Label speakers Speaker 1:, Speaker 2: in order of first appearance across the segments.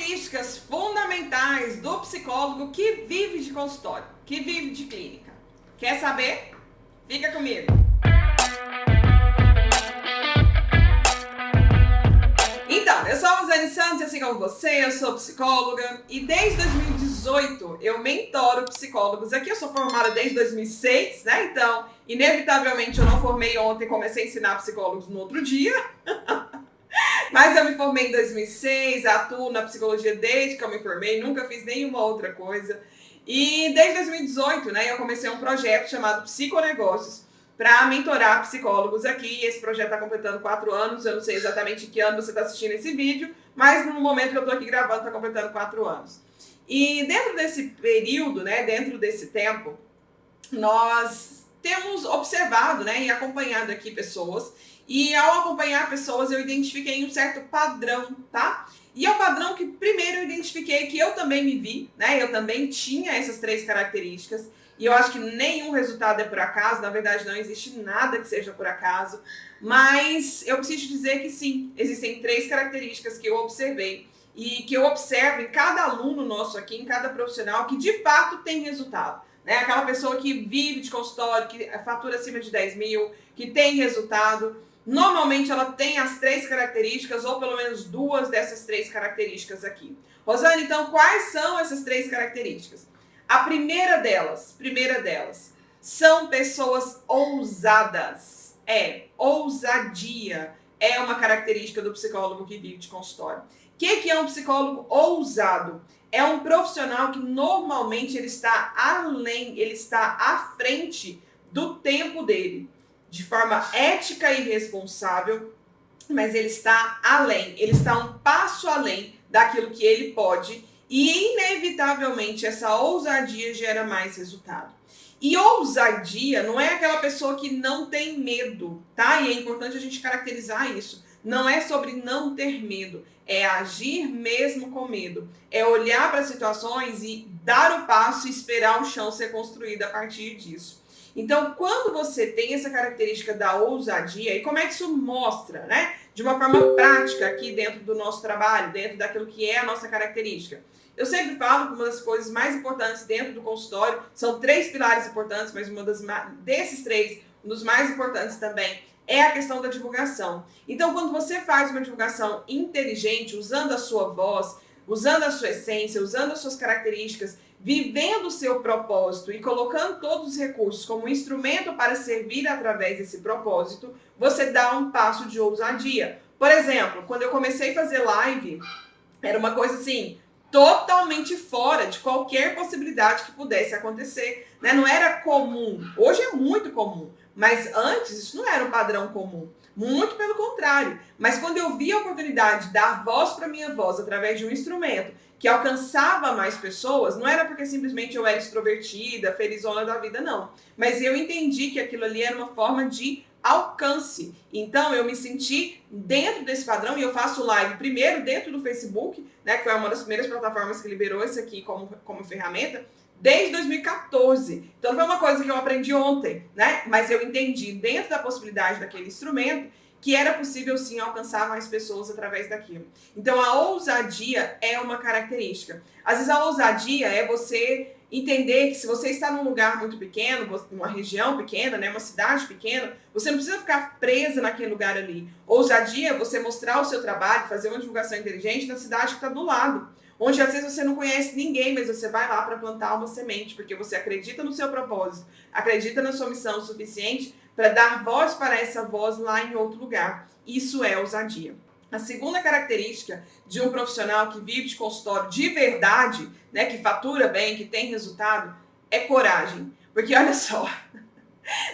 Speaker 1: Características fundamentais do psicólogo que vive de consultório, que vive de clínica. Quer saber? Fica comigo. Então, eu sou a Rosane Santos, assim como você, eu sou psicóloga e desde 2018 eu mentoro psicólogos. Aqui eu sou formada desde 2006, né? Então, inevitavelmente eu não formei ontem, comecei a ensinar psicólogos no outro dia. Mas eu me formei em 2006, atuo na psicologia desde que eu me formei, nunca fiz nenhuma outra coisa. E desde 2018, né, eu comecei um projeto chamado Psiconegócios para mentorar psicólogos aqui. Esse projeto está completando 4 anos, eu não sei exatamente em que ano você está assistindo esse vídeo, mas no momento que eu estou aqui gravando está completando 4 anos. E dentro desse período, né, dentro desse tempo, nós temos observado, né, e acompanhado aqui pessoas. E ao acompanhar pessoas, eu identifiquei um certo padrão, tá? E é o padrão que primeiro eu identifiquei que eu também me vi, né? Eu também tinha essas 3 características. E eu acho que nenhum resultado é por acaso, na verdade não existe nada que seja por acaso. Mas eu preciso dizer que sim, existem 3 características que eu observei e que eu observo em cada aluno nosso aqui, em cada profissional, que de fato tem resultado. Né? Aquela pessoa que vive de consultório, que fatura acima de 10 mil, que tem resultado. Normalmente ela tem as 3 características, ou pelo menos 2 dessas 3 características aqui. Rosane, então quais são essas 3 características? A primeira delas, são pessoas ousadas. Ousadia é uma característica do psicólogo que vive de consultório. O que é um psicólogo ousado? É um profissional que normalmente ele está à frente do tempo dele, de forma ética e responsável, mas ele está além, ele está um passo além daquilo que ele pode e, inevitavelmente, essa ousadia gera mais resultado. E ousadia não é aquela pessoa que não tem medo, tá? E é importante a gente caracterizar isso. Não é sobre não ter medo, é agir mesmo com medo. É olhar para as situações e dar o passo e esperar o chão ser construído a partir disso. Então, quando você tem essa característica da ousadia, e como é que isso mostra, né? De uma forma prática aqui dentro do nosso trabalho, dentro daquilo que é a nossa característica. Eu sempre falo que uma das coisas mais importantes dentro do consultório, são 3 pilares importantes, mas desses 3, um dos mais importantes também, é a questão da divulgação. Então, quando você faz uma divulgação inteligente, usando a sua voz, usando a sua essência, usando as suas características, vivendo o seu propósito e colocando todos os recursos como instrumento para servir através desse propósito, você dá um passo de ousadia. Por exemplo, quando eu comecei a fazer live, era uma coisa assim, totalmente fora de qualquer possibilidade que pudesse acontecer, né? Não era comum. Hoje é muito comum, mas antes isso não era um padrão comum. Muito pelo contrário. Mas quando eu vi a oportunidade de dar voz para minha voz através de um instrumento que alcançava mais pessoas, não era porque simplesmente eu era extrovertida, felizona da vida, não. Mas eu entendi que aquilo ali era uma forma de alcance. Então eu me senti dentro desse padrão e eu faço live primeiro dentro do Facebook, né, que foi uma das primeiras plataformas que liberou isso aqui como ferramenta, desde 2014. Então não foi uma coisa que eu aprendi ontem, né? Mas eu entendi dentro da possibilidade daquele instrumento que era possível sim alcançar mais pessoas através daquilo. Então a ousadia é uma característica. Às vezes a ousadia é você entender que se você está num lugar muito pequeno, uma região pequena, né, uma cidade pequena, você não precisa ficar presa naquele lugar ali. Ousadia é você mostrar o seu trabalho, fazer uma divulgação inteligente na cidade que está do lado. Onde às vezes você não conhece ninguém, mas você vai lá para plantar uma semente, porque você acredita no seu propósito, acredita na sua missão o suficiente para dar voz para essa voz lá em outro lugar. Isso é ousadia. A segunda característica de um profissional que vive de consultório de verdade, né, que fatura bem, que tem resultado, é coragem. Porque olha só,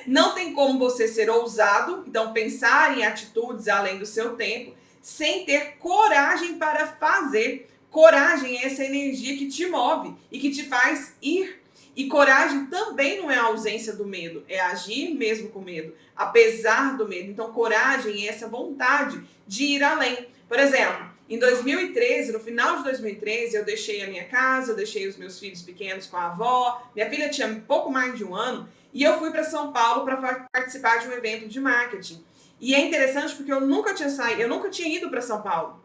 Speaker 1: não tem como você ser ousado, então pensar em atitudes além do seu tempo, sem ter coragem para fazer. Coragem é essa energia que te move e que te faz ir. E coragem também não é a ausência do medo, é agir mesmo com medo, apesar do medo. Então, coragem é essa vontade de ir além. Por exemplo, em 2013, no final de 2013, eu deixei a minha casa, eu deixei os meus filhos pequenos com a avó, minha filha tinha pouco mais de 1 ano, e eu fui para São Paulo para participar de um evento de marketing. E é interessante porque eu nunca tinha ido para São Paulo.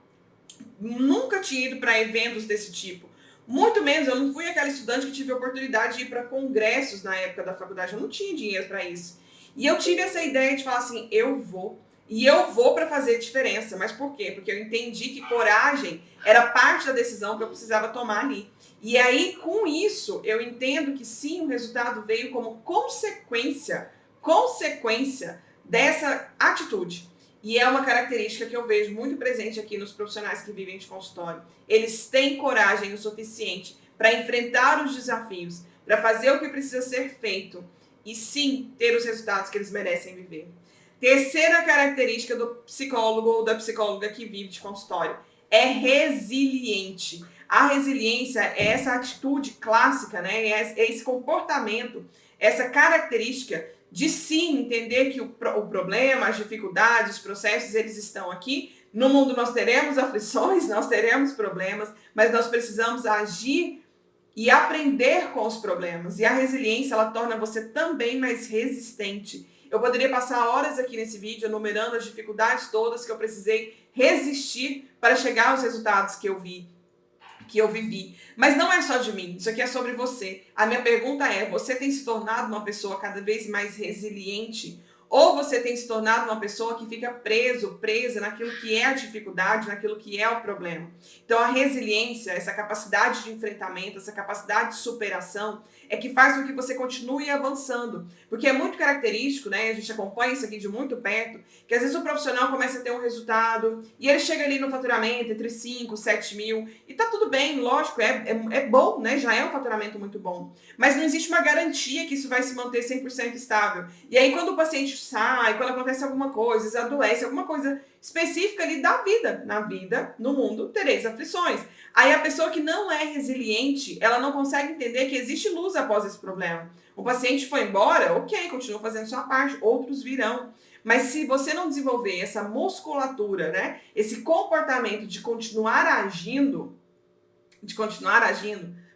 Speaker 1: nunca tinha ido para eventos desse tipo. Muito menos, eu não fui aquela estudante que tive a oportunidade de ir para congressos na época da faculdade. Eu não tinha dinheiro para isso. E eu tive essa ideia de falar assim, eu vou. E eu vou para fazer diferença. Mas por quê? Porque eu entendi que coragem era parte da decisão que eu precisava tomar ali. E aí, com isso, eu entendo que sim, o resultado veio como consequência dessa atitude. E é uma característica que eu vejo muito presente aqui nos profissionais que vivem de consultório. Eles têm coragem o suficiente para enfrentar os desafios, para fazer o que precisa ser feito e sim ter os resultados que eles merecem viver. Terceira característica do psicólogo ou da psicóloga que vive de consultório é resiliente. A resiliência é essa atitude clássica, né? É esse comportamento, essa característica de sim entender que o problema, as dificuldades, os processos, eles estão aqui. No mundo nós teremos aflições, nós teremos problemas, mas nós precisamos agir e aprender com os problemas. E a resiliência, ela torna você também mais resistente. Eu poderia passar horas aqui nesse vídeo enumerando as dificuldades todas que eu precisei resistir para chegar aos resultados que eu vivi. Mas não é só de mim, isso aqui é sobre você. A minha pergunta é, você tem se tornado uma pessoa cada vez mais resiliente? Ou você tem se tornado uma pessoa que fica presa naquilo que é a dificuldade, naquilo que é o problema? Então a resiliência, essa capacidade de enfrentamento, essa capacidade de superação, é que faz com que você continue avançando. Porque é muito característico, né? A gente acompanha isso aqui de muito perto, que às vezes o profissional começa a ter um resultado e ele chega ali no faturamento entre 5, 7 mil e tá tudo bem, lógico, é bom, né? Já é um faturamento muito bom. Mas não existe uma garantia que isso vai se manter 100% estável. E aí quando o paciente sai, quando acontece alguma coisa, adoece, alguma coisa específica ali da vida. Na vida, no mundo, tereis aflições. Aí a pessoa que não é resiliente, ela não consegue entender que existe luz após esse problema. O paciente foi embora, ok, continua fazendo sua parte, outros virão. Mas se você não desenvolver essa musculatura, né, esse comportamento de continuar agindo,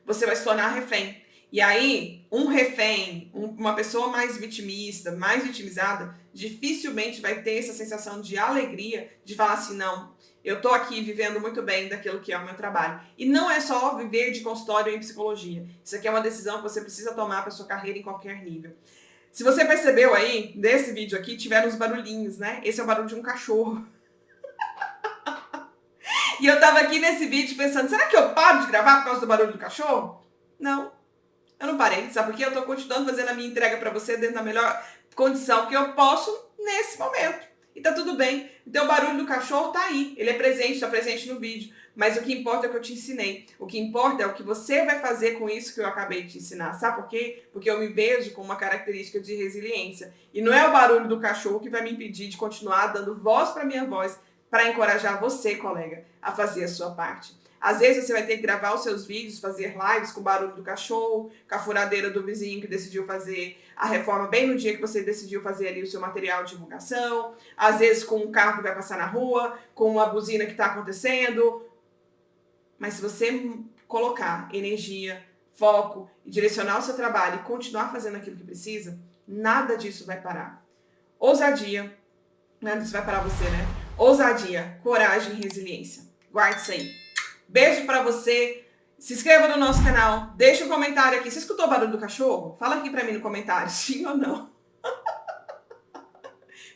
Speaker 1: você vai se tornar refém. E aí, um refém, uma pessoa mais vitimista, mais vitimizada, dificilmente vai ter essa sensação de alegria, de falar assim, não, eu tô aqui vivendo muito bem daquilo que é o meu trabalho. E não é só viver de consultório em psicologia. Isso aqui é uma decisão que você precisa tomar para sua carreira em qualquer nível. Se você percebeu aí, nesse vídeo aqui, tiveram os barulhinhos, né? Esse é o barulho de um cachorro. E eu tava aqui nesse vídeo pensando, será que eu paro de gravar por causa do barulho do cachorro? Não, eu não parei. Sabe por quê? Eu tô continuando fazendo a minha entrega para você dentro da melhor condição que eu posso nesse momento. E tá tudo bem. Então o barulho do cachorro tá aí. Ele é presente, tá presente no vídeo. Mas o que importa é o que eu te ensinei. O que importa é o que você vai fazer com isso que eu acabei de te ensinar. Sabe por quê? Porque eu me vejo com uma característica de resiliência. E não é o barulho do cachorro que vai me impedir de continuar dando voz para minha voz, para encorajar você, colega, a fazer a sua parte. Às vezes você vai ter que gravar os seus vídeos, fazer lives com o barulho do cachorro, com a furadeira do vizinho que decidiu fazer a reforma bem no dia que você decidiu fazer ali o seu material de divulgação, às vezes com um carro que vai passar na rua, com uma buzina que está acontecendo. Mas se você colocar energia, foco e direcionar o seu trabalho e continuar fazendo aquilo que precisa, nada disso vai parar. Ousadia, nada disso vai parar você, né? Ousadia, coragem e resiliência. Guarde isso aí. Beijo pra você, se inscreva no nosso canal, deixa um comentário aqui. Você escutou o barulho do cachorro? Fala aqui pra mim no comentário, sim ou não.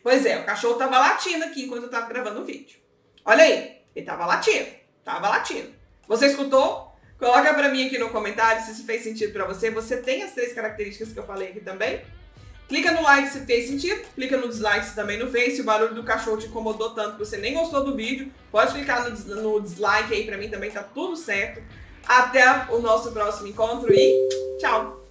Speaker 1: Pois é, o cachorro tava latindo aqui enquanto eu tava gravando o vídeo. Olha aí, ele tava latindo. Você escutou? Coloca pra mim aqui no comentário se isso fez sentido pra você. Você tem as 3 características que eu falei aqui também? Clica no like se fez sentido, clica no dislike se também não fez. Se o barulho do cachorro te incomodou tanto que você nem gostou do vídeo, pode clicar no dislike aí, pra mim também tá tudo certo. Até o nosso próximo encontro e tchau!